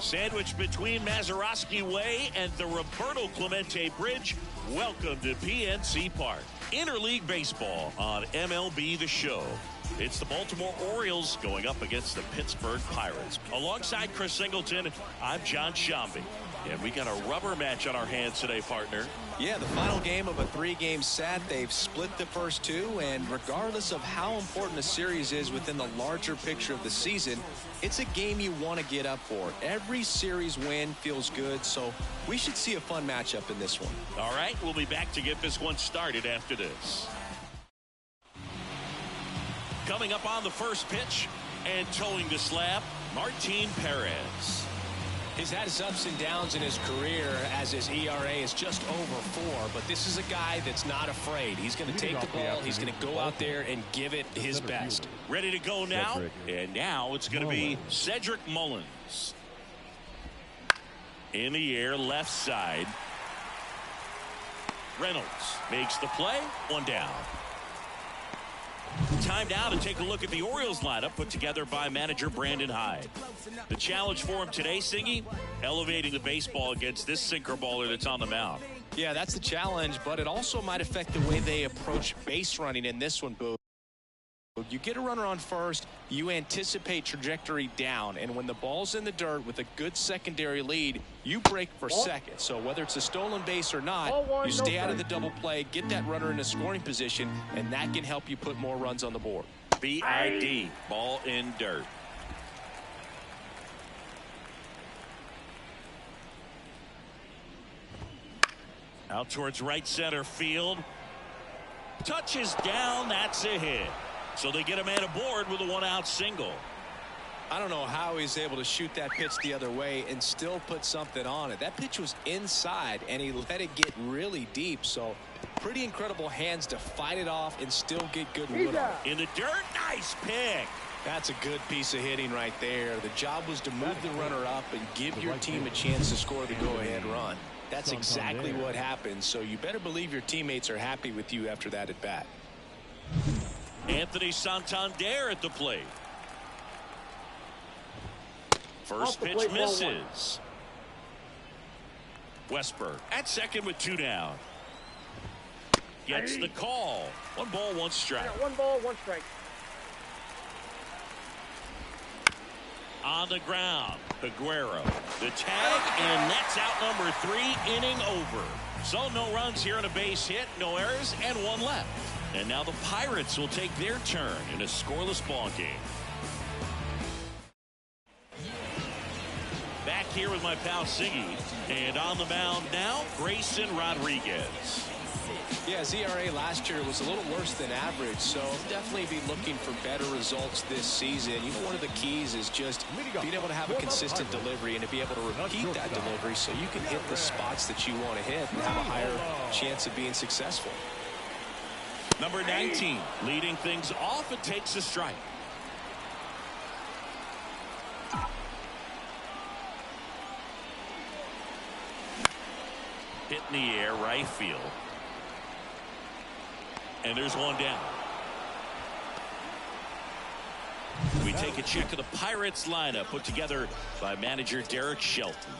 Sandwiched between Mazeroski Way and the Roberto Clemente Bridge, welcome to PNC Park. Interleague baseball on MLB The Show. It's the Baltimore Orioles going up against the Pittsburgh Pirates. Alongside Chris Singleton, I'm John Shambi. And we got a rubber match on our hands today, partner. Yeah, the final game of a 3-game set. They've split the first two, and regardless of how important a series is within the larger picture of the season, it's a game you want to get up for. Every series win feels good, so we should see a fun matchup in this one. All right, we'll be back to get this one started after this. Coming up on the first pitch and towing the slab, Martin Perez. He's had his ups and downs in his career as his ERA is just over 4, but this is a guy that's not afraid. He's going to take the ball. He's going to go out there and give it his best. Ready to go now, and now it's going to be Cedric Mullins. In the air, left side. Reynolds makes the play, 1 down. Time now to take a look at the Orioles lineup put together by manager Brandon Hyde. The challenge for him today, Singy, elevating the baseball against this sinker baller that's on the mound. Yeah, that's the challenge, but it also might affect the way they approach base running in this one, Boo. You get a runner on first, you anticipate trajectory down, and when the ball's in the dirt with a good secondary lead, you break for second. So whether it's a stolen base or not, you stay out of the double play, get that runner in a scoring position, and that can help you put more runs on the board. BID, ball in dirt. Out towards right center field. Touches down, that's a hit. So they get a man aboard with a 1-out single. I don't know how he's able to shoot that pitch the other way and still put something on it. That pitch was inside, and he let it get really deep. So pretty incredible hands to fight it off and still get good wood on it. In the dirt, nice pick. That's a good piece of hitting right there. The job was to move the runner up and give your team a chance to score the go-ahead run. That's exactly what happened. So you better believe your teammates are happy with you after that at bat. Anthony Santander at the plate. First pitch misses. Westberg at second with 2 down. Gets the call. 1 ball, 1 strike. 1 ball, 1 strike. On the ground, Aguero. The tag, and that's out number 3, inning over. So no runs here on a base hit, no errors, and 1 left. And now the Pirates will take their turn in a scoreless ball game. Back here with my pal Siggy. And on the mound now, Grayson Rodriguez. Yeah, his ERA last year was a little worse than average, so definitely be looking for better results this season. You know, one of the keys is just being able to have a consistent delivery and to be able to repeat that delivery so you can hit the spots that you want to hit and have a higher chance of being successful. Number 19, leading things off, it takes a strike. Hit in the air, right field. And there's 1 down. We take a check of the Pirates lineup put together by manager Derek Shelton.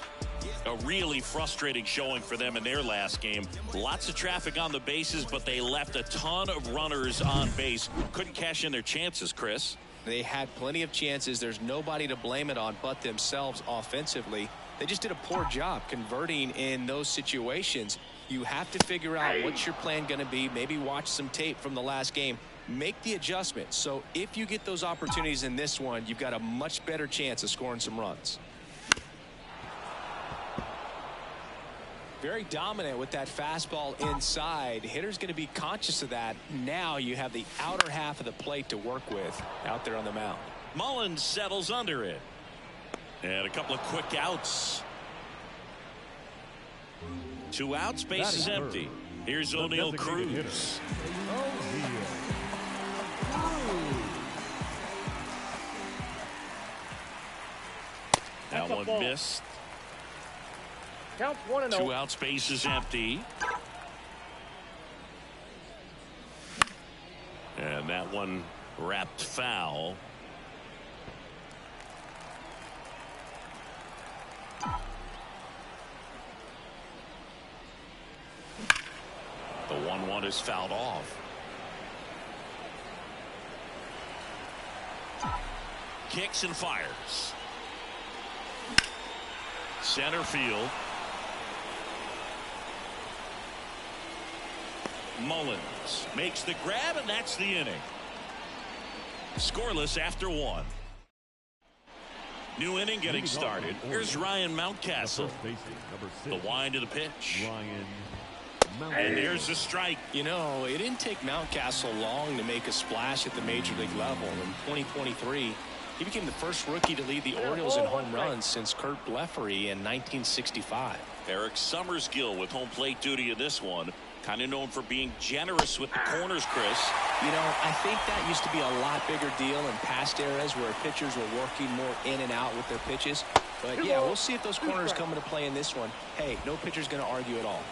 A really frustrating showing for them in their last game. Lots of traffic on the bases, but they left a ton of runners on base. Couldn't cash in their chances, Chris. They had plenty of chances. There's nobody to blame it on but themselves offensively. They just did a poor job converting in those situations. You have to figure out what's your plan going to be. Maybe watch some tape from the last game. Make the adjustment. So if you get those opportunities in this one, you've got a much better chance of scoring some runs. Very dominant with that fastball inside. Hitter's going to be conscious of that. Now you have the outer half of the plate to work with out there on the mound. Mullins settles under it. And a couple of quick outs. 2 outs, base is empty. Here's O'Neal Cruz. That one missed. Counts 1-0. 2 outs, base is empty. And that one wrapped foul. one is fouled off. Kicks and fires. Center field. Mullins makes the grab, and that's the inning. Scoreless after one. New inning getting started. Here's Ryan Mountcastle. The wind of the pitch. And there's a strike. You know, it didn't take Mountcastle long to make a splash at the major league level. In 2023, he became the first rookie to lead the Orioles in home runs since Kurt Blefary in 1965. Eric Summersgill with home plate duty in this one. Kind of known for being generous with the corners, Chris. You know, I think that used to be a lot bigger deal in past eras where pitchers were working more in and out with their pitches. But yeah, we'll see if those corners come into play in this one. Hey, no pitcher's going to argue at all.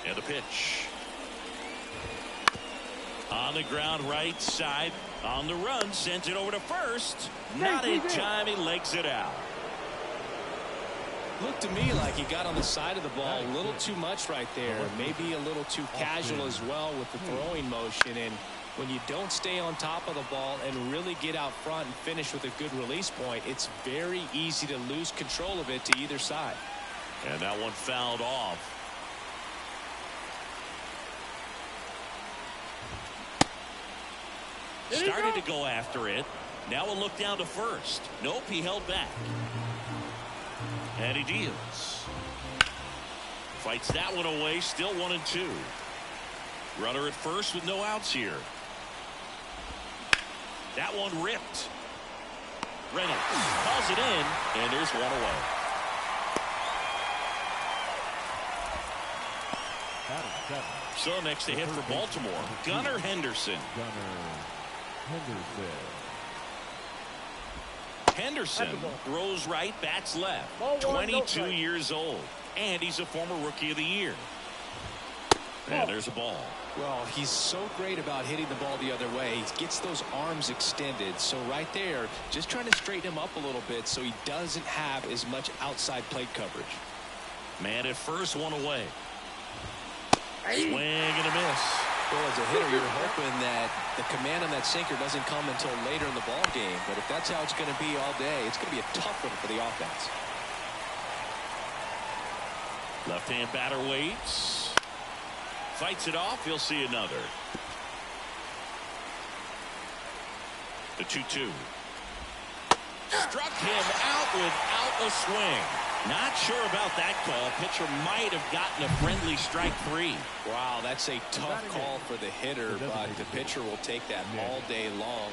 And the pitch. On the ground, right side. On the run, sends it over to first. Not in time, he legs it out. Looked to me like he got on the side of the ball a little too much right there. Maybe a little too casual as well with the throwing motion. And when you don't stay on top of the ball and really get out front and finish with a good release point, it's very easy to lose control of it to either side. And that one fouled off. Started to go after it. Now a look down to first. Nope, he held back. And he deals. Fights that one away. Still 1-2. Runner at first with no outs here. That one ripped. Reynolds calls it in, and there's one away. So next to hit for Baltimore, Gunnar Henderson. Henderson throws right, bats left. 22 years old, and he's a former Rookie of the Year. And there's a ball. Well, he's so great about hitting the ball the other way. He gets those arms extended. So right there, just trying to straighten him up a little bit so he doesn't have as much outside plate coverage. Man at first, one away. Swing and a miss. Well, as a hitter, you're hoping that the command on that sinker doesn't come until later in the ball game. But if that's how it's going to be all day, it's going to be a tough one for the offense. Left-hand batter waits. Fights it off. He'll see another. The 2-2. Struck him out without a swing. Not sure about that call. Pitcher might have gotten a friendly strike 3. Wow, that's a tough call for the hitter, but the pitcher will take that all day long.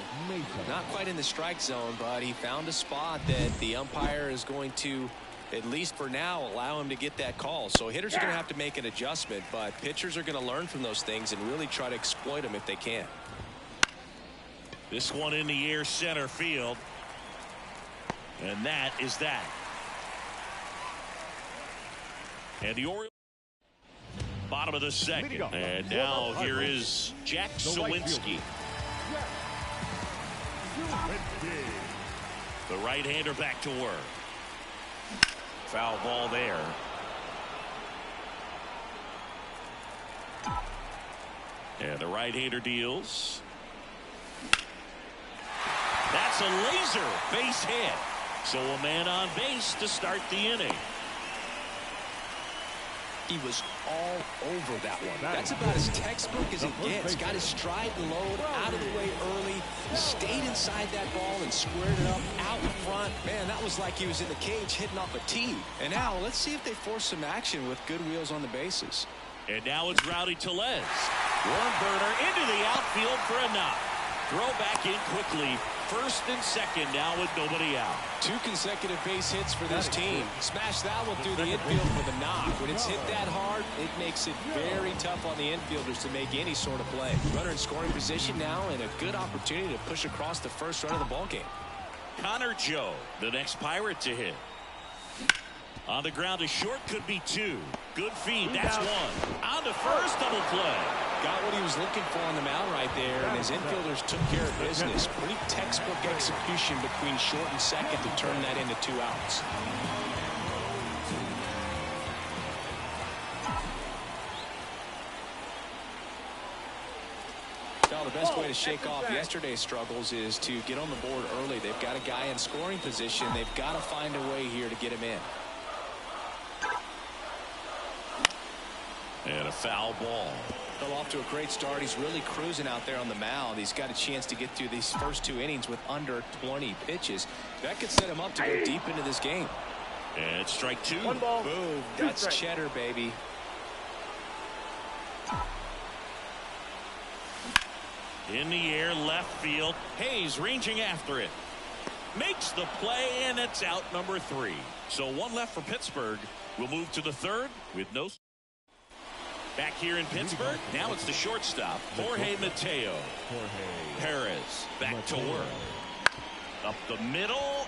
Not quite in the strike zone, but he found a spot that the umpire is going to, at least for now, allow him to get that call. So hitters are going to have to make an adjustment, but pitchers are going to learn from those things and really try to exploit them if they can. This one in the air, center field. And that is that. And the Orioles, bottom of the second. And now here is Jack Sawinski. The right-hander back to work. Foul ball there. And the right-hander deals. That's a laser base hit. So a man on base to start the inning. He was all over that one. That's about as textbook as it gets. Got his stride and load out of the way early, stayed inside that ball and squared it up out in front. Man, that was like he was in the cage hitting off a tee. And now let's see if they force some action with good wheels on the bases. And now it's Rowdy Tellez. One burner into the outfield for a knock. Throw back in quickly. First and second now with nobody out. 2 consecutive base hits for this team. Smash that one through the infield for the knock. When it's hit that hard, it makes it very tough on the infielders to make any sort of play. Runner in scoring position now and a good opportunity to push across the first run of the ball game. Connor Joe, the next Pirate to hit. On the ground to short, could be 2. Good feed, that's 1. On to first, double play. Got what he was looking for on the mound right there, and his infielders took care of business. Pretty textbook execution between short and second to turn that into 2 outs. the best way to shake off yesterday's struggles is to get on the board early. They've got a guy in scoring position. They've got to find a way here to get him in. And a foul ball. Fell off to a great start. He's really cruising out there on the mound. He's got a chance to get through these first 2 innings with under 20 pitches. That could set him up to go deep into this game. And strike 2. 1 ball. Boom. That's cheddar, baby. In the air, left field. Hayes ranging after it. Makes the play, and it's out, number 3. So 1 left for Pittsburgh. We'll move to the 3rd with no. Back here in Pittsburgh, now it's the shortstop, Jorge Mateo. Perez back to work. Up the middle.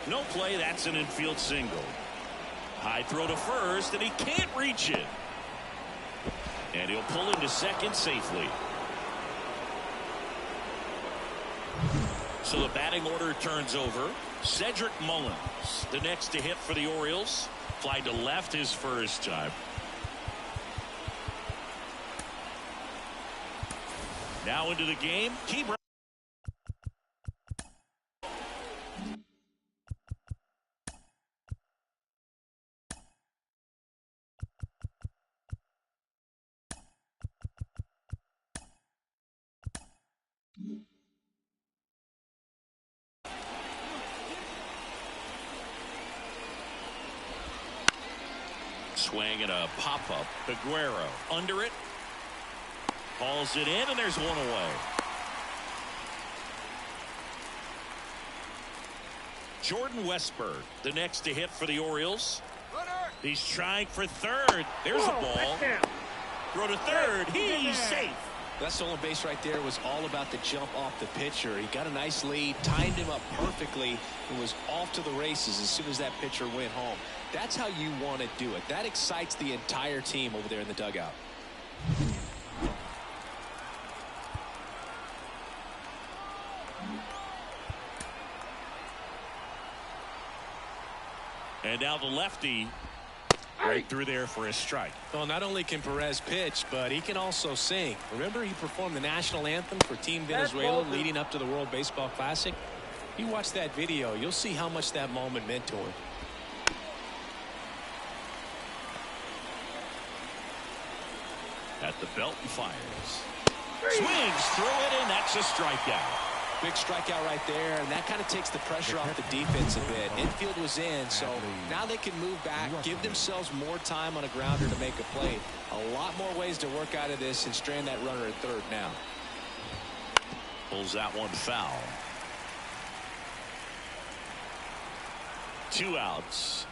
No play, that's an infield single. High throw to first, and he can't reach it. And he'll pull into second safely. So the batting order turns over. Cedric Mullins, the next to hit for the Orioles. Fly to left his first time. Now into the game. Keeper. Swing and a pop-up. Aguero under it. Calls it in, and there's 1 away. Jordan Westberg, the next to hit for the Orioles. He's trying for third. There's a ball. Throw to third. He's safe. That stolen base right there was all about the jump off the pitcher. He got a nice lead, timed him up perfectly, and was off to the races as soon as that pitcher went home. That's how you want to do it. That excites the entire team over there in the dugout. And now the lefty right through there for a strike. Well, not only can Perez pitch, but he can also sing. Remember, he performed the national anthem for Team Venezuela leading up to the World Baseball Classic. You watch that video, you'll see how much that moment meant to him. At the belt and fires. Swings through it, and that's a strikeout. Big strikeout right there, and that kind of takes the pressure off the defense a bit. Infield was in, so now they can move back, give themselves more time on a grounder to make a play. A lot more ways to work out of this and strand that runner at third now. Pulls that one foul. 2 outs.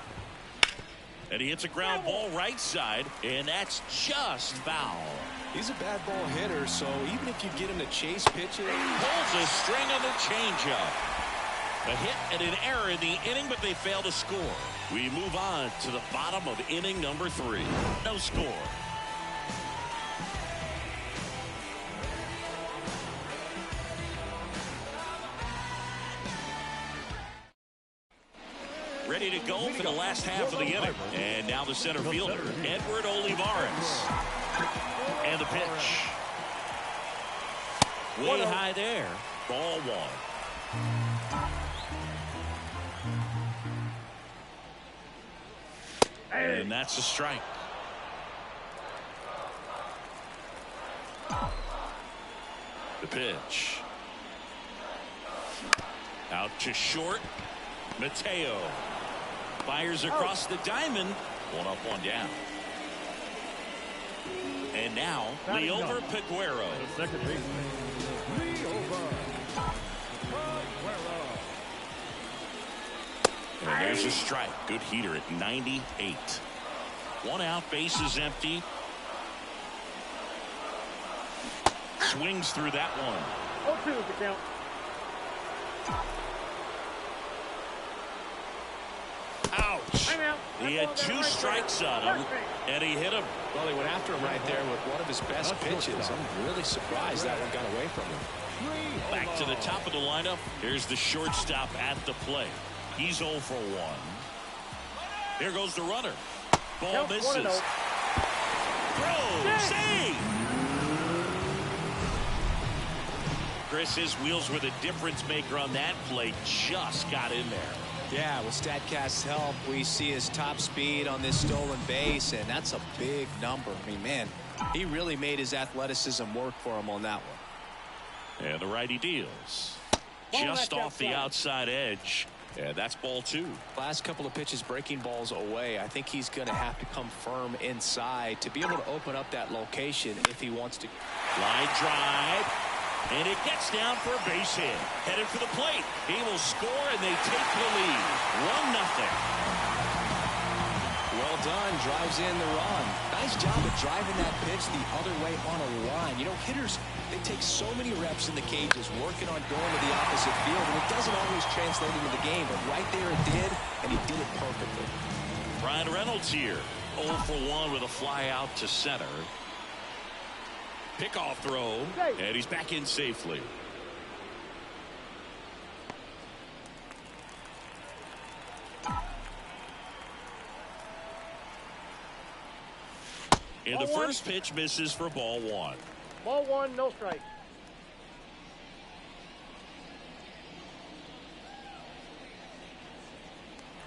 And he hits a ground ball right side, and that's just foul. He's a bad ball hitter, so even if you get him to chase pitches. Pulls a string on the changeup. A hit and an error in the inning, but they fail to score. We move on to the bottom of inning number 3. No score. Ready to go for the last half of the inning. And now the center fielder, Edward Olivares. And the pitch. Way high there. Ball 1. And that's a strike. The pitch. Out to short. Mateo. Fires across the diamond. 1 up, 1 down. And now, Liover Peguero. Second baseman, And there's a strike. Good heater at 98. 1 out, base is empty. Swings through that one. 0-2 is the count. Ouch. He had 2 strikes on him, and he hit him. Well, he went after him right there with one of his best pitches. I'm really surprised that one got away from him. Back to the top of the lineup. Here's the shortstop at the plate. He's 0 for 1. Here goes the runner. Ball misses. Throw. Save. Chris, his wheels were the difference maker on that play. Just got in there. Yeah, with StatCast's help, we see his top speed on this stolen base, and that's a big number. I mean, man, he really made his athleticism work for him on that one. And the righty deals. Ball Just back off the outside edge. And that's ball 2. Last couple of pitches breaking balls away. I think he's going to have to come firm inside to be able to open up that location if he wants to. Line drive. And it gets down for a base hit. Headed for the plate. He will score, and they take the lead. 1-0. Well done. Drives in the run. Nice job of driving that pitch the other way on a line. You know, hitters, they take so many reps in the cages working on going to the opposite field, and it doesn't always translate into the game, but right there it did, and he did it perfectly. Ryan Reynolds here. 0 for 1 with a fly out to center. Pickoff throw, and he's back in safely. And the first pitch misses for ball 1. Ball 1, no strike.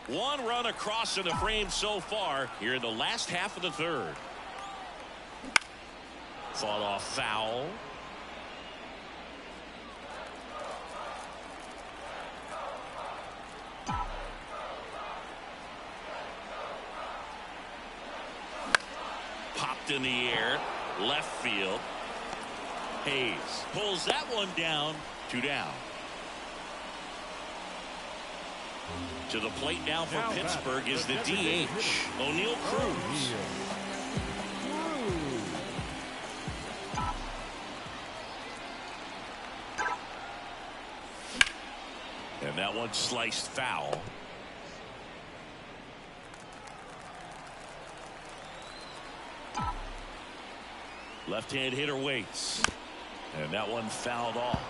One run across in the frame so far here in the last half of the 3rd. Fought off foul. Popped in the air, left field. Hayes pulls that one down, 2 down. To the plate now for Pittsburgh is the DH, O'Neal Cruz. And that one sliced foul. Left-hand hitter waits. And that one fouled off.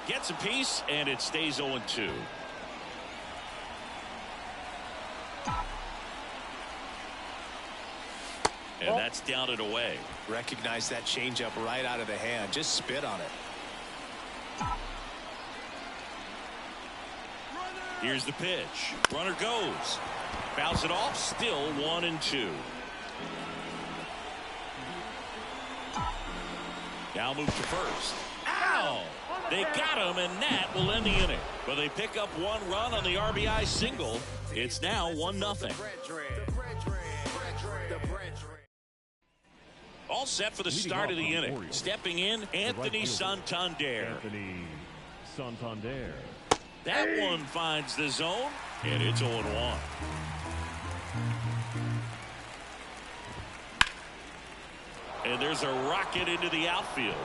Gets a piece, and it stays 0-2. And that's down and away. Recognize that changeup right out of the hand. Just spit on it. Here's the pitch. Runner goes. Bounce it off. Still 1-2. Now move to first. Ow! They got him, and that will end the inning. But they pick up 1 run on the RBI single. It's now 1-0. All set for the start of the inning. Orioles. Stepping in, Anthony Santander. Anthony Santander. That one finds the zone, and it's 0-1. And there's a rocket into the outfield.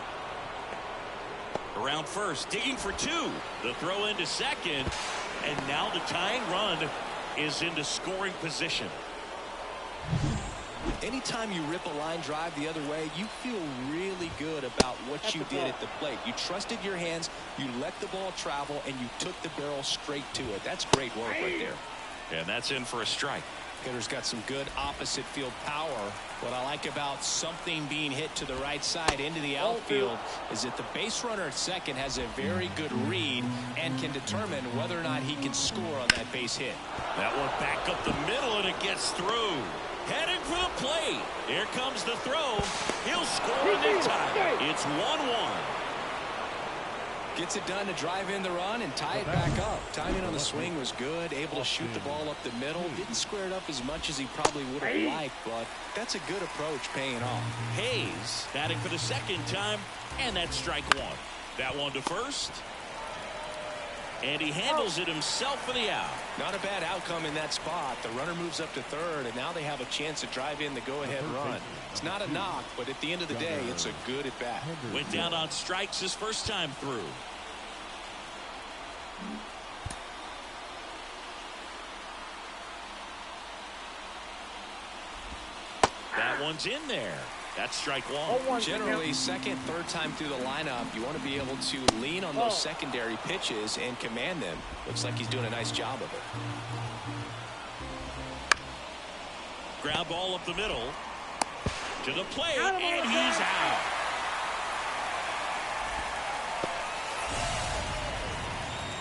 Around first, digging for 2. The throw into second, and now the tying run is into scoring position. Anytime you rip a line drive the other way, you feel really good about what you did at the plate. You trusted your hands, you let the ball travel, and you took the barrel straight to it. That's great work right there. And that's in for a strike. Hitter's got some good opposite field power. What I like about something being hit to the right side into the outfield is that the base runner at second has a very good read and can determine whether or not he can score on that base hit. That one back up the middle, and it gets through. Heading for the plate. Here comes the throw. He'll score in the tie. It's 1-1. Gets it done to drive in the run and tie it back up. Timing on the swing was good. Able to shoot the ball up the middle. Didn't square it up as much as he probably would have liked, but that's a good approach paying off. Hayes batting for the second time, and that's strike 1. That one to first. And he handles it himself for the out. Not a bad outcome in that spot. The runner moves up to third, and now they have a chance to drive in the go-ahead run. It's not a knock, but at the end of the day, it's a good at-bat. Went down on strikes his first time through. That one's in there. That's strike 1. Generally, second, third time through the lineup, you want to be able to lean on those secondary pitches and command them. Looks like he's doing a nice job of it. Ground ball up the middle to the plate, and he's out.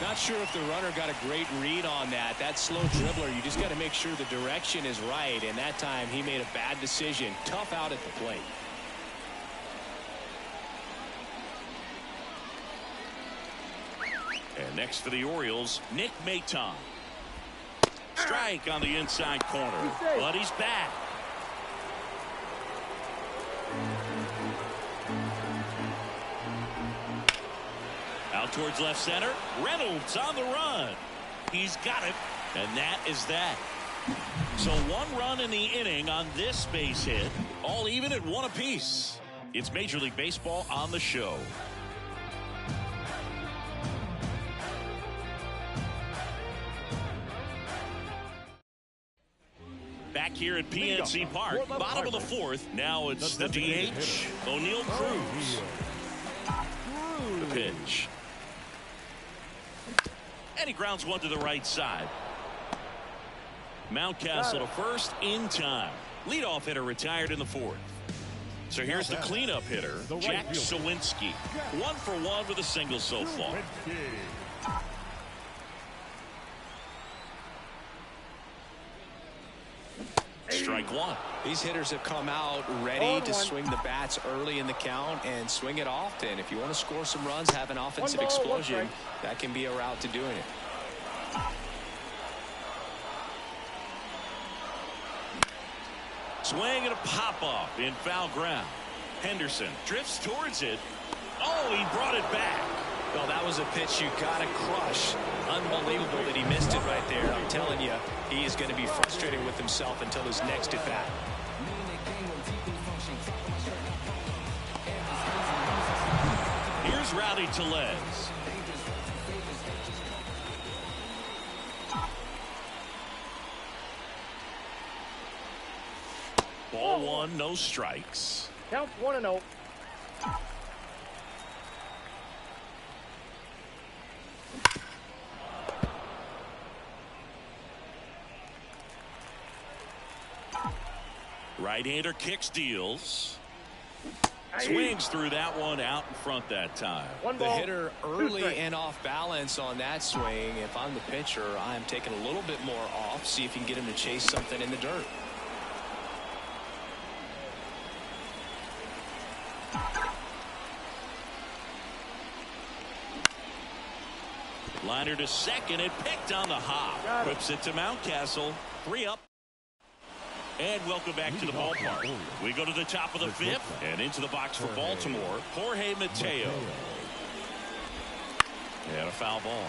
Not sure if the runner got a great read on that. That slow dribbler, you just got to make sure the direction is right, and that time he made a bad decision. Tough out at the plate. And next for the Orioles, Nick Maton. Strike on the inside corner, but he's back. Out towards left center. Reynolds on the run. He's got it, and that is that. So 1 run in the inning on this base hit, all even at 1 apiece. It's Major League Baseball on the show. Back here at PNC Park, bottom of the 4th. Now it's the DH, O'Neal Cruz. The pitch. And he grounds one to the right side. Mountcastle to first in time. Leadoff hitter retired in the 4th. So here's the cleanup hitter, Jack Sawinski. 1 for 1 with a single so far. Strike 1. These hitters have come out ready to swing the bats early in the count and swing it often. If you want to score some runs, have an offensive explosion, that can be a route to doing it. Swing and a pop-off in foul ground. Henderson drifts towards it. Oh, he brought it back. Well, that was a pitch you got to crush. Unbelievable that he missed it right there. I'm telling you, he is going to be frustrated with himself until his next at bat. Here's Rowdy Tellez. Ball 1, no strikes. Counts 1-0. Right-hander kicks, deals. Swings through that one, out in front that time. The hitter early and off balance on that swing. If I'm the pitcher, I'm taking a little bit more off. See if you can get him to chase something in the dirt. Liner to second and picked on the hop. Whips it to Mountcastle. 3 up. And welcome back to the ballpark. We go to the top of the 5th and into the box for Baltimore, Jorge Mateo. And a foul ball.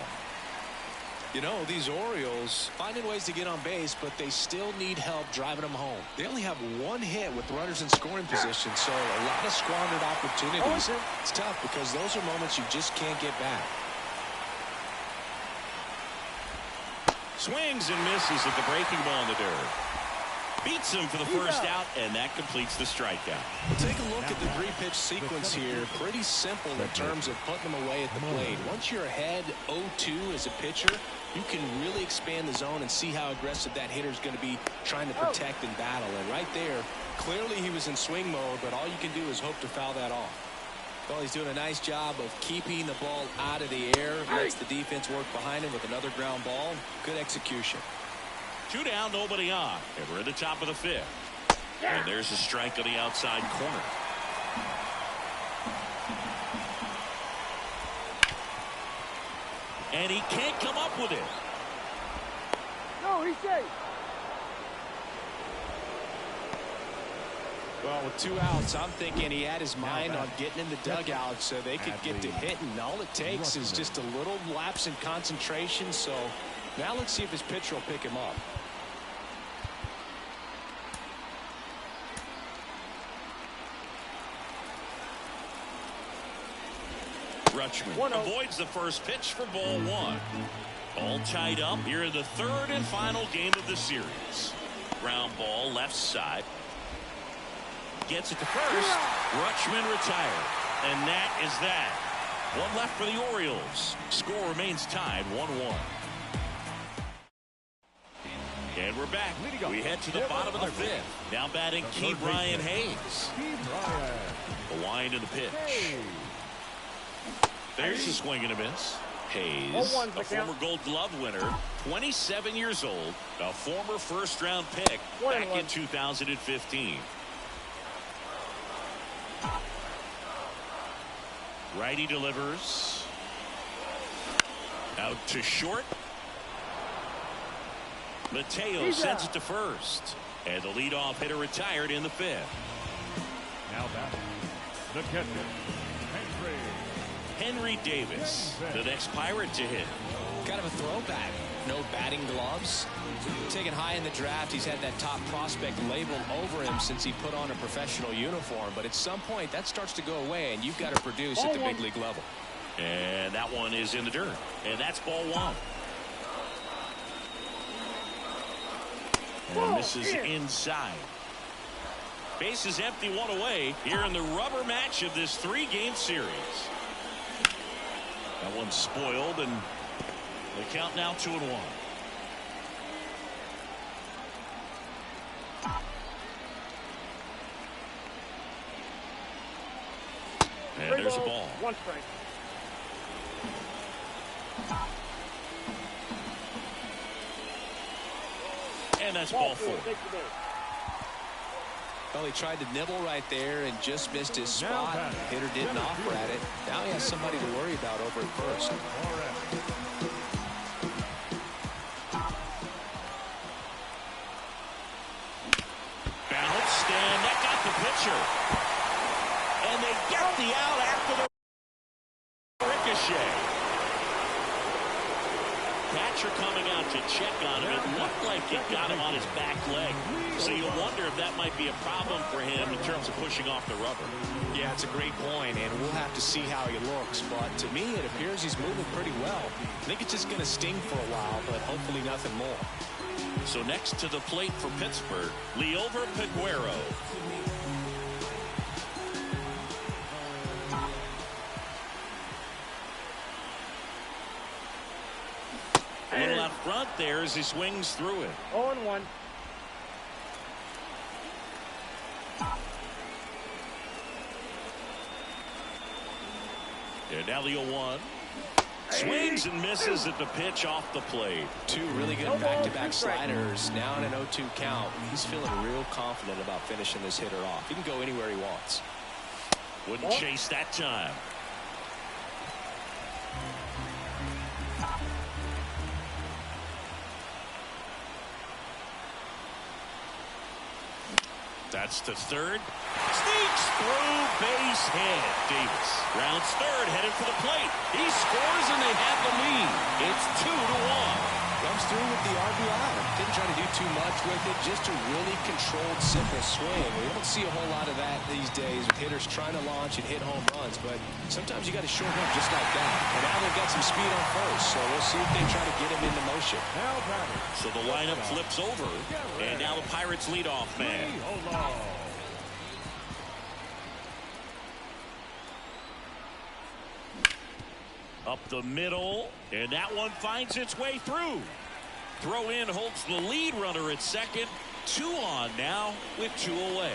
You know, these Orioles finding ways to get on base, but they still need help driving them home. They only have 1 hit with runners in scoring position, so a lot of squandered opportunities. It's tough because those are moments you just can't get back. Swings and misses at the breaking ball in the dirt. Beats him for the first out, and that completes the strikeout. Well, take a look at the 3-pitch sequence here. Pretty simple in terms of putting them away at the plate. Once you're ahead 0-2 as a pitcher, you can really expand the zone and see how aggressive that hitter is going to be trying to protect and battle. And right there, clearly he was in swing mode, but all you can do is hope to foul that off. Well, he's doing a nice job of keeping the ball out of the air. Lets the defense work behind him with another ground ball. Good execution. 2 down, nobody on. And we're at the top of the 5th. And there's a strike on the outside corner. And he can't come up with it. No, he's safe. Well, with 2 outs, I'm thinking he had his mind on getting in the dugout so they could get to hitting. All it takes is just a little lapse in concentration. So now let's see if his pitcher will pick him up. Rutschman avoids the first pitch for ball 1. All tied up here in the 3rd and final game of the series. Ground ball left side. Gets it to first. Rutschman retired. And that is that. 1 left for the Orioles. Score remains tied 1-1. And we're back. We head to the bottom of the fifth. Now batting Key Brian Hayes. The wind and the pitch. There's a swing and a miss. Hayes, a former Gold Glove winner, 27 years old, a former first-round pick back in 2015. Righty delivers. Out to short. Mateo sends it to first. And the leadoff hitter retired in the fifth. Now batting, the catcher, Henry Davis, the next Pirate to hit. Kind of a throwback. No batting gloves. Taken high in the draft, he's had that top prospect labeled over him since he put on a professional uniform. But at some point, that starts to go away, and you've got to produce at the big league level. And that one is in the dirt. And that's ball one. And this is inside. Base is empty, one away here in the rubber match of this 3-game series. That one's spoiled, and the count now 2-1. And there's a ball. 1 strike. And that's ball 4. Well, he tried to nibble right there and just missed his spot. Hitter didn't offer at it. Now he has somebody to worry about over at first. Bounced, and that got the pitcher. And they get the out after the ricochet. Catcher coming out to check on him. It looked like it got him on his back leg. So you wonder if that might be a problem for him in terms of pushing off the rubber. Yeah, it's a great point, and we'll have to see how he looks. But to me, it appears he's moving pretty well. I think it's just going to sting for a while, but hopefully nothing more. So next to the plate for Pittsburgh, Liover Peguero. A little out front there as he swings through it. 0-1. And now the 0-1. Swings and misses at the pitch off the plate. Two really good back-to-back sliders. Now in an 0-2 count. He's feeling real confident about finishing this hitter off. He can go anywhere he wants. Wouldn't chase that time. That's the third. Sneaks through, base hit. Davis rounds third, headed for the plate. He scores and they have the lead. It's 2-1. Comes through with the RBI. Didn't try to do too much with it. Just a really controlled, simple swing. We don't see a whole lot of that these days with hitters trying to launch and hit home runs. But sometimes you got to shorten up just like that. And now they've got some speed on first. So we'll see if they try to get him into motion. So the lineup flips over. And now the Pirates leadoff man. Up the middle, and that one finds its way through. Throw in holds the lead runner at second. 2 on now with 2 away.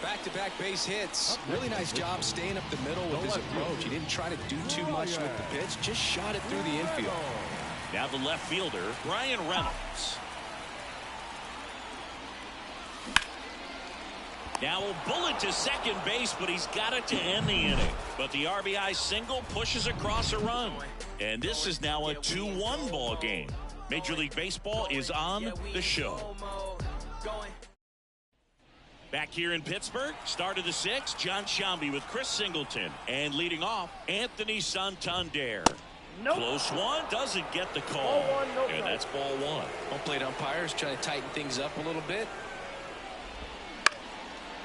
Back-to-back base hits. Really nice job staying up the middle with his approach. He didn't try to do too much with the pitch, just shot it through the infield. Now the left fielder, Brian Reynolds. Now a bullet to second base, but he's got it to end the inning. But the RBI single pushes across a run. And this is now a 2-1 ball game. Major League Baseball is on the show. Back here in Pittsburgh, start of the 6th, John Sciambi with Chris Singleton. And leading off, Anthony Santander. Close one, doesn't get the call. And that's ball 1. Home plate umpires trying to tighten things up a little bit.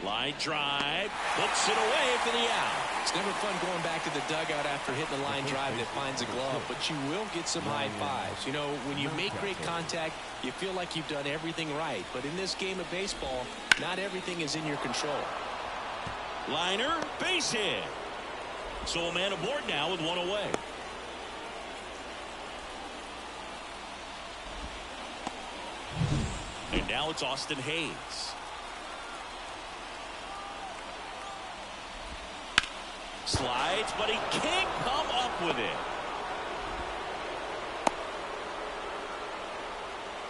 Line drive, puts it away for the out. It's never fun going back to the dugout after hitting a line drive that finds a glove, but you will get some high fives. You know, when you make great contact, you feel like you've done everything right. But in this game of baseball, not everything is in your control. Liner, base hit. So a man aboard now with 1 away. And now it's Austin Hayes. Slides, but he can't come up with it.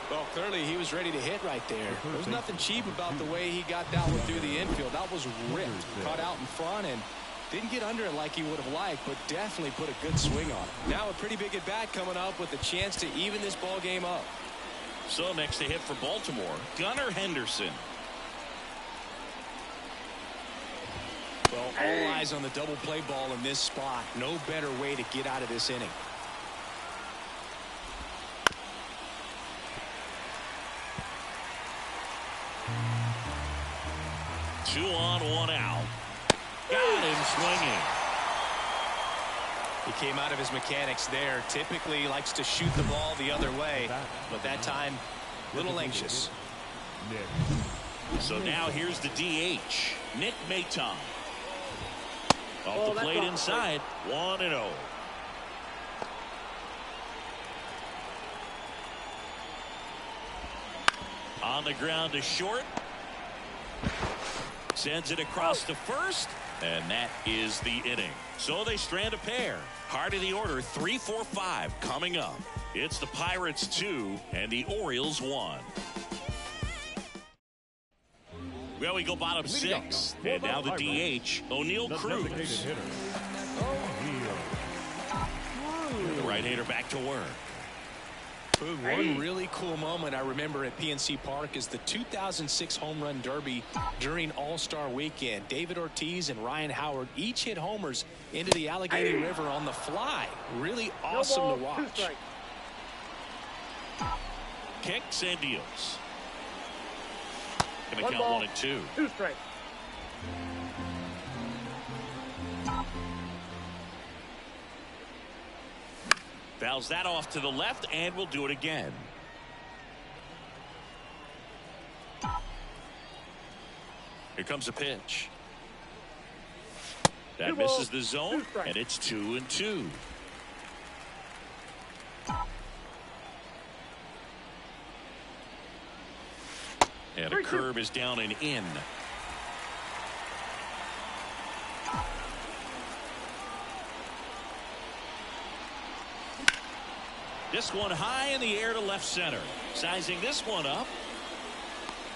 Well, clearly he was ready to hit right there. There was nothing cheap about the way he got that one through the infield. That was ripped. Caught out in front and didn't get under it like he would have liked, but definitely put a good swing on it. Now a pretty big at bat coming up with a chance to even this ball game up. So next to hit for Baltimore, Gunnar Henderson. Well, all eyes on the double play ball in this spot. No better way to get out of this inning. 2 on, 1 out. Got him swinging. He came out of his mechanics there. Typically likes to shoot the ball the other way, but that time a little anxious. So now here's the DH, Nick Maton. Off the plate inside, 1-0. On the ground to short. Sends it across to first, and that is the inning. So they strand a pair. Heart of the order, 3, 4, 5 coming up. It's the Pirates 2 and the Orioles 1. Well, we go bottom 6, and now the DH, O'Neal Cruz. The right-hander back to work. One really cool moment I remember at PNC Park is the 2006 Home Run Derby during All-Star Weekend. David Ortiz and Ryan Howard each hit homers into the Allegheny River on the fly. Really awesome to watch. Kicks and deals. Gonna count 1 and 2. 2 strikes. Fouls that off to the left, and we'll do it again. Here comes a pitch. That misses the zone, and it's 2 and 2. And a curve is down and in. This one high in the air to left center. Sizing this one up.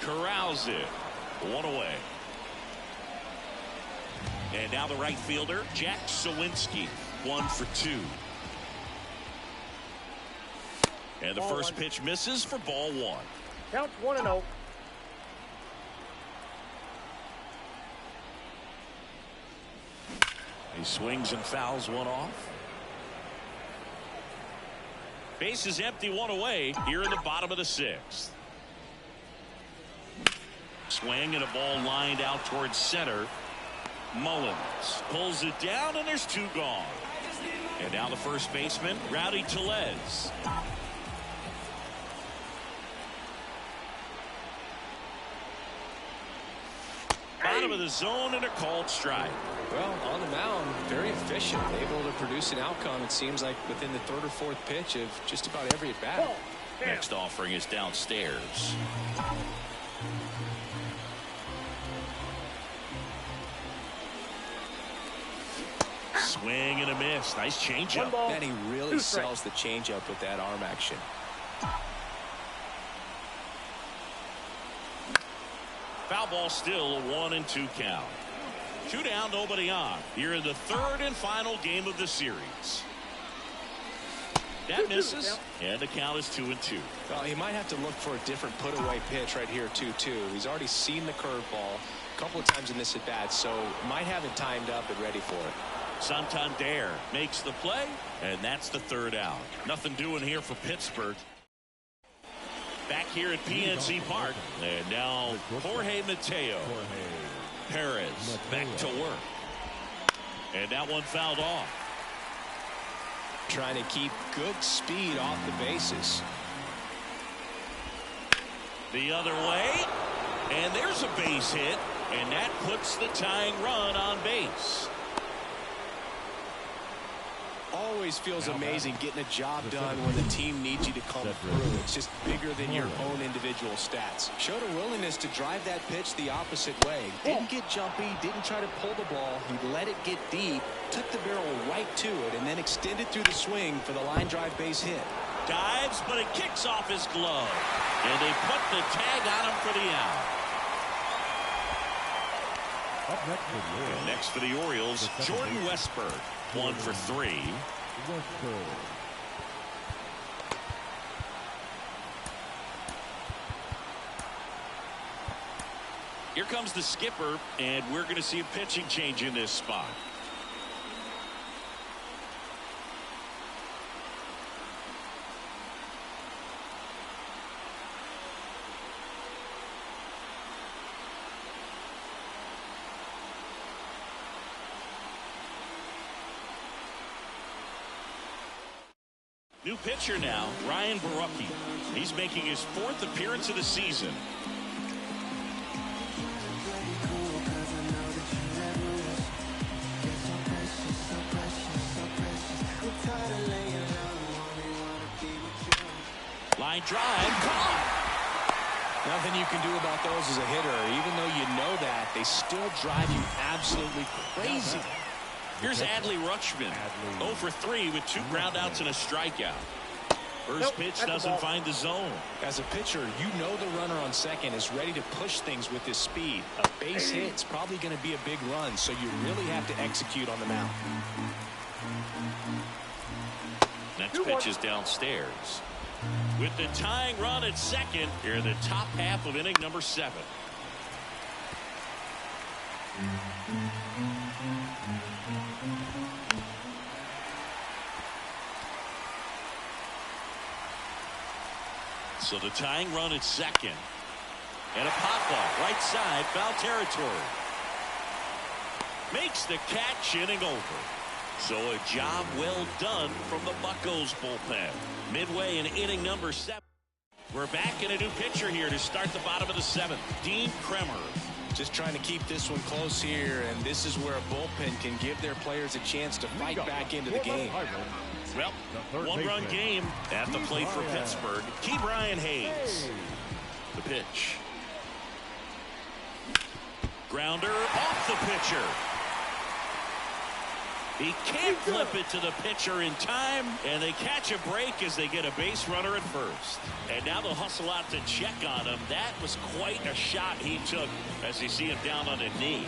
Corrals it. 1 away. And now the right fielder, Jack Sawinski. 1 for 2. And the first pitch misses for ball 1. Counts 1-0. He swings and fouls one off. Base is empty, 1 away here in the bottom of the 6th. Swing and a ball lined out towards center. Mullins pulls it down, and there's 2 gone. And now the first baseman, Rowdy Tellez. Bottom of the zone and a called strike. Well, on the mound, very efficient, able to produce an outcome, it seems like, within the 3rd or 4th pitch of just about every at bat. Next offering is downstairs. Swing and a miss. Nice changeup. And he really sells the changeup with that arm action. Foul ball still, a 1 and 2 count. 2 down, nobody on. Here in the 3rd and final game of the series. That misses, and the count is 2 and 2. Well, he might have to look for a different put-away pitch right here, 2-2. He's already seen the curveball a couple of times in this at-bat, so might have it timed up and ready for it. Santander makes the play, and that's the 3rd out. Nothing doing here for Pittsburgh. Back here at PNC Park, and now Jorge Mateo. Perez back to work. And that one fouled off. Trying to keep good speed off the bases. The other way, and there's a base hit, and that puts the tying run on base. Always feels amazing getting a job done when the team needs you to come through. It's just bigger than your own individual stats. Showed a willingness to drive that pitch the opposite way. Didn't get jumpy, didn't try to pull the ball. He let it get deep, took the barrel right to it, and then extended through the swing for the line drive base hit. Dives, but it kicks off his glove. And they put the tag on him for the out. Up next for the Orioles. Next for the Orioles, Jordan Westburg. 1 for 3. Westburg. Here comes the skipper, and we're going to see a pitching change in this spot. New pitcher now, Ryan Barucki. He's making his 4th appearance of the season. Line drive, caught. Nothing you can do about those as a hitter. Even though you know that, they still drive you absolutely crazy. Here's Adley Rutschman, 0 for 3 with 2 groundouts and a strikeout. First pitch doesn't find the zone. As a pitcher, you know the runner on second is ready to push things with his speed. A base hit's probably going to be a big run, so you really have to execute on the mound. Next pitch is downstairs. With the tying run at second, here in the top half of inning number 7. So the tying run at second. And a pop-up right side, foul territory. Makes the catch, inning over. So a job well done from the Buccos bullpen. Midway in inning number 7. We're back in a new pitcher here to start the bottom of the 7th. Dean Kremer. Just trying to keep this one close here, and this is where a bullpen can give their players a chance to fight back into the game. Well, 1-run game at the plate for Pittsburgh. Key Brian Hayes. The pitch. Grounder off the pitcher. He can't flip it to the pitcher in time, and they catch a break as they get a base runner at first. And now they'll hustle out to check on him. That was quite a shot he took as you see him down on a knee.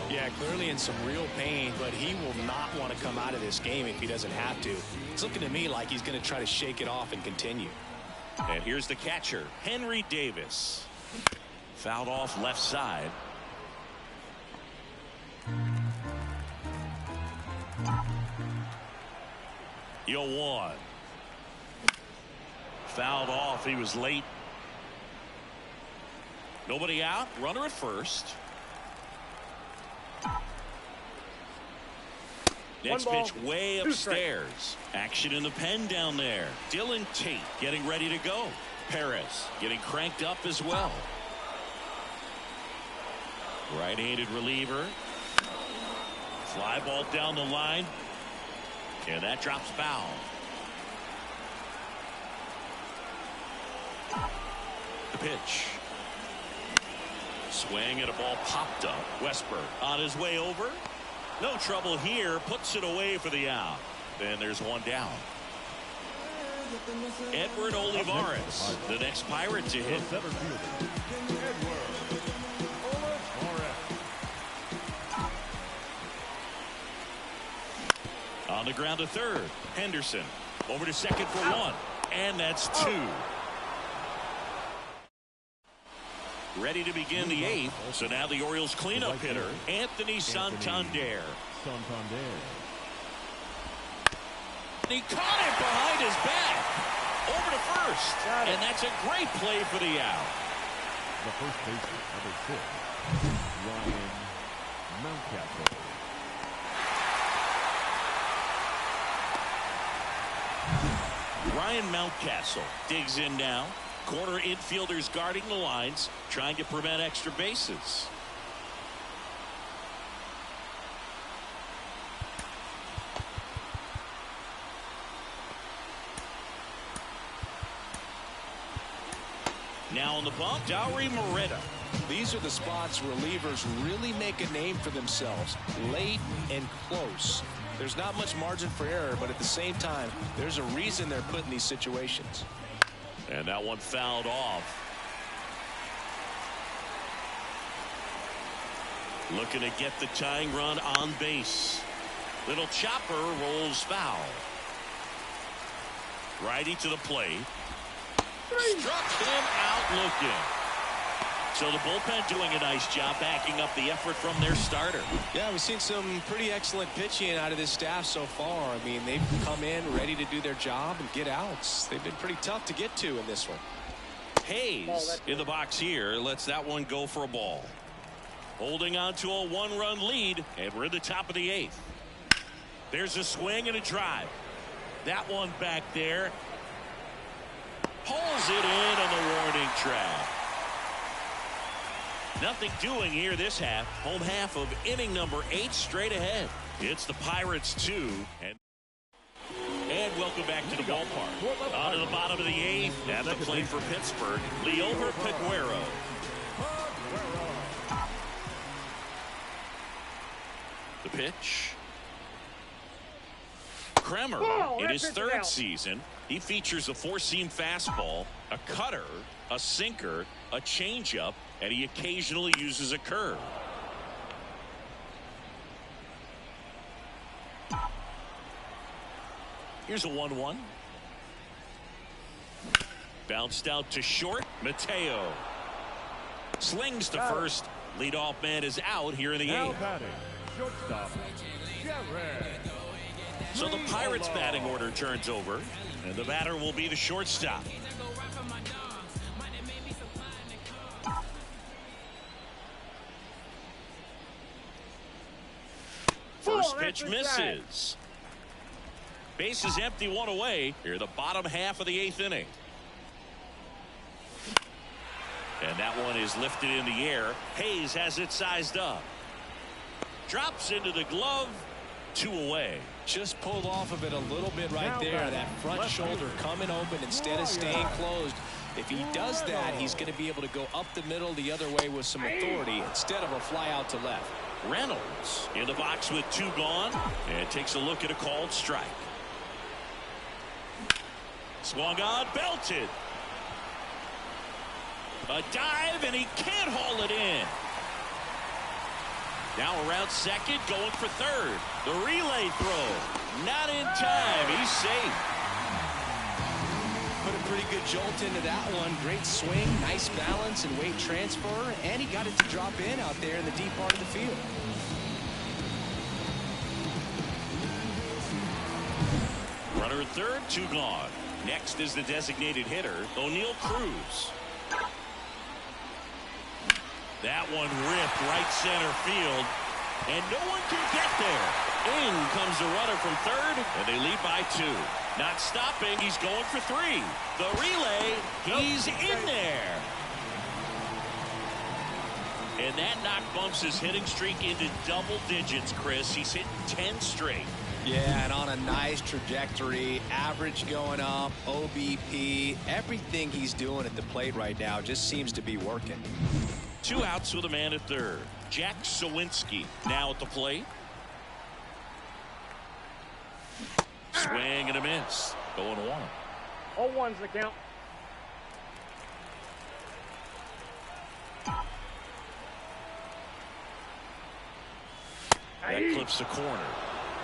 Yeah, clearly in some real pain, but he will not want to come out of this game if he doesn't have to. It's looking to me like he's going to try to shake it off and continue. And here's the catcher, Henry Davis. Fouled off left side. The 0-1. Fouled off. He was late. Nobody out. Runner at first. Next pitch way upstairs. Action in the pen down there. Dylan Tate getting ready to go. Perez getting cranked up as well. Right-handed reliever. Fly ball down the line. And that drops foul. The pitch. Swing and a ball popped up. Westburg on his way over. No trouble here. Puts it away for the out. Then there's one down. Edward Olivares, the next Pirate to hit. On the ground to third. Henderson over to second for 1. And that's 2. Ready to begin the 8th. So now the Orioles cleanup hitter, Anthony Santander. He caught it behind his back. Over to first. And that's a great play for the out. The first baseman, number 6, Ryan Mountcastle. Ryan Mountcastle digs in now. Corner infielders guarding the lines, trying to prevent extra bases. Now on the bump, Dowry Moretta. These are the spots relievers really make a name for themselves. Late and close. There's not much margin for error, but at the same time, there's a reason they're put in these situations. And that one fouled off. Looking to get the tying run on base. Little chopper rolls foul. Righty to the plate. Struck him out looking. So the bullpen doing a nice job backing up the effort from their starter. Yeah, we've seen some pretty excellent pitching out of this staff so far. I mean, they've come in ready to do their job and get outs. They've been pretty tough to get to in this one. Hayes in the box here lets that one go for a ball. Holding on to a one-run lead, and we're in the top of the 8th. There's a swing and a drive. That one back there. Pulls it in on the warning track. Nothing doing here this half. Home half of inning number 8 straight ahead. It's the Pirates 2. And welcome back to the ballpark. On to the bottom of the 8th. At the plate for Pittsburgh, Liover Peguero. The pitch. Kremer in his 3rd season. He features a 4-seam fastball, a cutter, a sinker, a changeup, and he occasionally uses a curve. Here's a 1-1. Bounced out to short. Mateo slings to first. Leadoff man is out here in the 8th. Shortstop, Jared. So the Pirates batting order turns over, and the batter will be the shortstop. First pitch misses. Base is empty, 1 away. Here the bottom half of the 8th inning. And that one is lifted in the air. Hayes has it sized up. Drops into the glove. 2 away. Just pulled off of it a little bit right there. That front shoulder coming open instead of staying closed. If he does that, he's going to be able to go up the middle the other way with some authority instead of a fly out to left. Reynolds in the box with 2 gone, and takes a look at a called strike. Swung on, belted. A dive, and he can't haul it in. Now around second, going for third. The relay throw, not in time. He's safe. Put a pretty good jolt into that one. Great swing, nice balance and weight transfer, and he got it to drop in out there in the deep part of the field. Runner at third, 2 gone. Next is the designated hitter, O'Neal Cruz. That one ripped right center field, and no one can get there. In comes the runner from third, and they lead by 2. Not stopping, he's going for 3. The relay, he's in there. And that knock bumps his hitting streak into double digits, Chris. He's hit 10 straight. Yeah, and on a nice trajectory, average going up, OBP, everything he's doing at the plate right now just seems to be working. 2 outs with a man at third. Jack Sawinski now at the plate. Swing and a miss. Going 1. 0-1's the count. That clips the corner.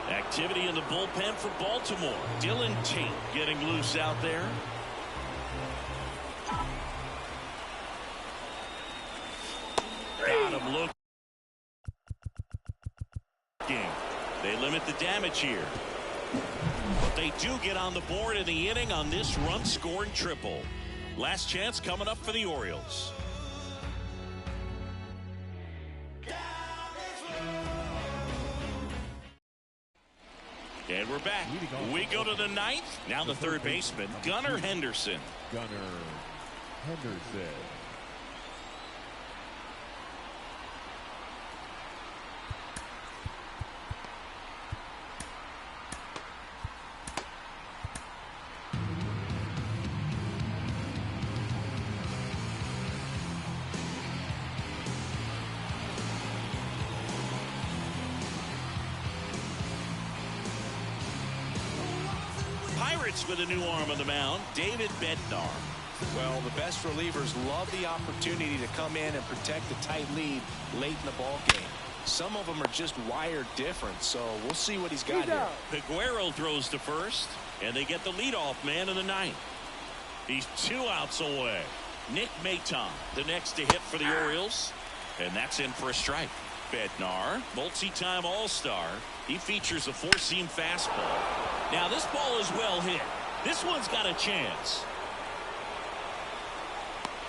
Activity in the bullpen for Baltimore. Dylan Tate getting loose out there. Got him looking. They limit the damage here. But they do get on the board in the inning on this run-scoring triple. Last chance coming up for the Orioles. And we're back. We go to the 9th. Now the third baseman, Gunnar Henderson. Gunnar Henderson. Pirates with a new arm on the mound, David Bednar. Well, the best relievers love the opportunity to come in and protect the tight lead late in the ball game. Some of them are just wired different, so we'll see what he's got here. Peguero throws to first, and they get the leadoff man in the ninth. He's 2 outs away. Nick Maton, the next to hit for the Orioles, and that's in for a strike. Bednar, multi-time All-Star. He features a 4-seam fastball. Now this ball is well hit. This one's got a chance.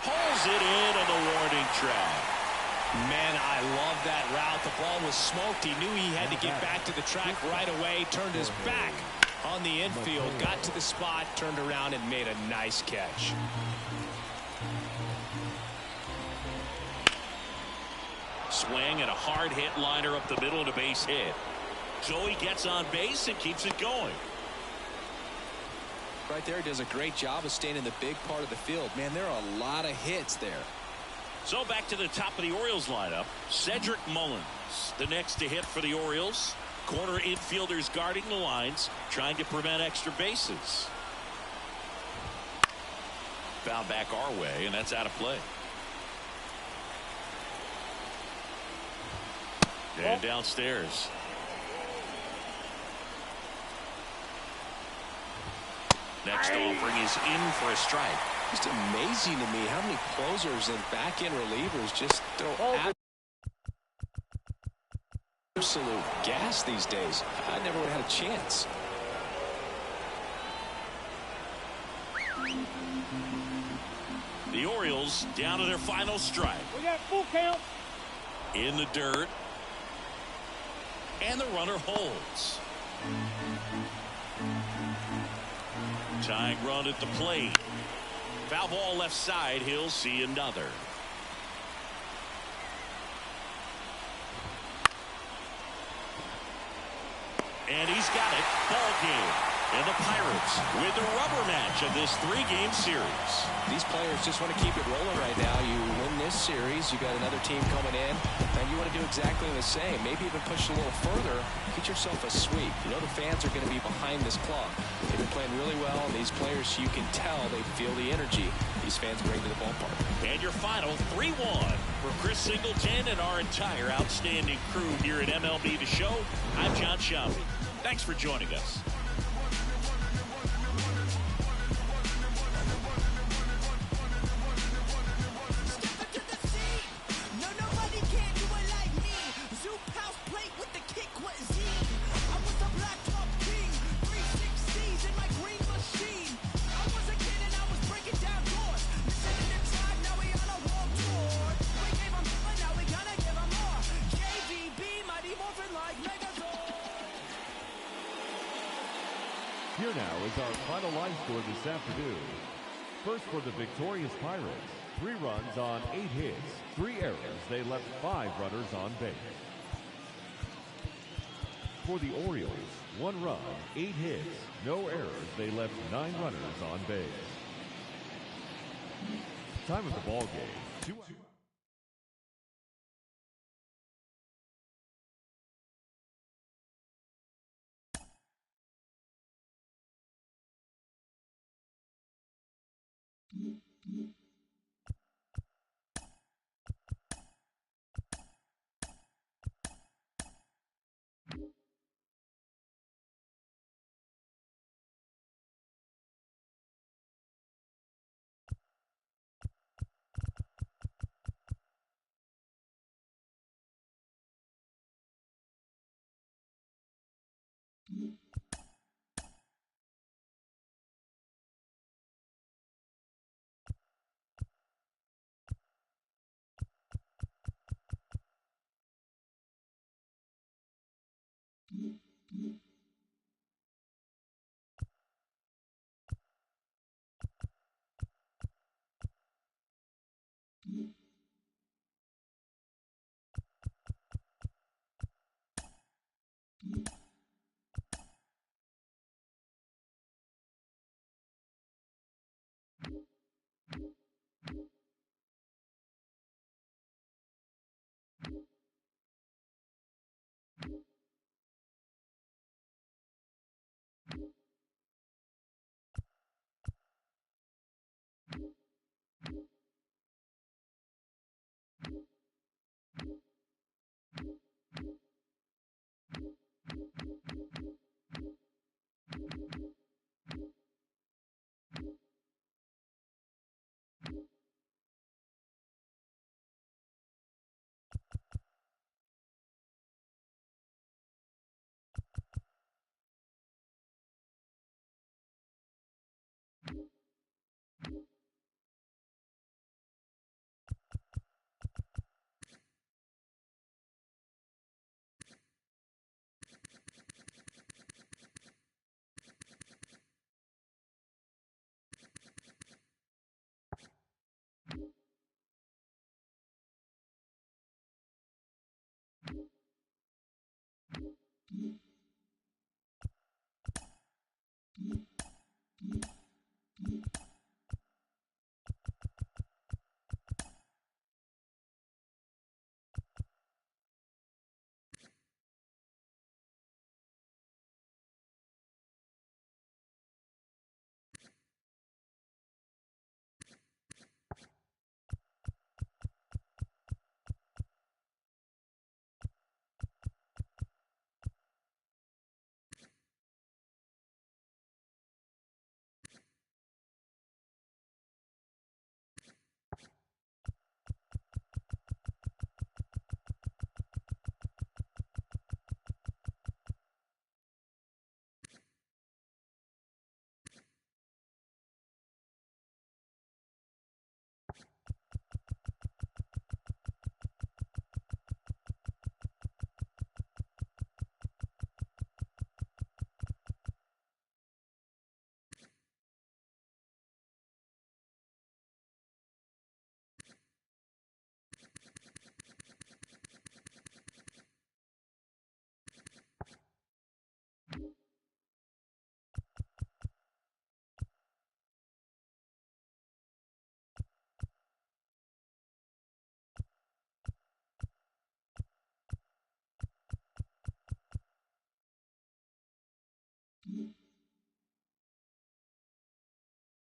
Pulls it in on the warning track. Man, I love that route. The ball was smoked. He knew he had to get back to the track right away. Turned his back on the infield. Got to the spot, turned around, and made a nice catch. Swing and a hard hit liner up the middle and a base hit. Joey gets on base and keeps it going. Right there, does a great job of staying in the big part of the field. Man, there are a lot of hits there. So back to the top of the Orioles lineup. Cedric Mullins, the next to hit for the Orioles. Corner infielders guarding the lines, trying to prevent extra bases. Foul back our way, and that's out of play. And downstairs. Next offering is in for a strike. Just amazing to me how many closers and back-end relievers just throw absolute gas these days. I never would have had a chance. The Orioles down to their final strike. We got full count. In the dirt. And the runner holds. Tying run at the plate. Foul ball left side. He'll see another. And he's got it. Ball game. And the Pirates with the rubber match of this 3-game series. These players just want to keep it rolling right now. You win this series, you got another team coming in, and you want to do exactly the same. Maybe even push a little further. Get yourself a sweep. You know the fans are going to be behind this club. They've been playing really well, and these players, you can tell they feel the energy these fans bring to the ballpark. And your final 3-1 for Chris Singleton and our entire outstanding crew here at MLB The Show. I'm John Shelby. Thanks for joining us. Here now is our final line score this afternoon. First for the victorious Pirates, 3 runs on 8 hits, 3 errors. They left 5 runners on base. For the Orioles, 1 run, 8 hits, no errors. They left 9 runners on base. Time of the ball game, 2 hours.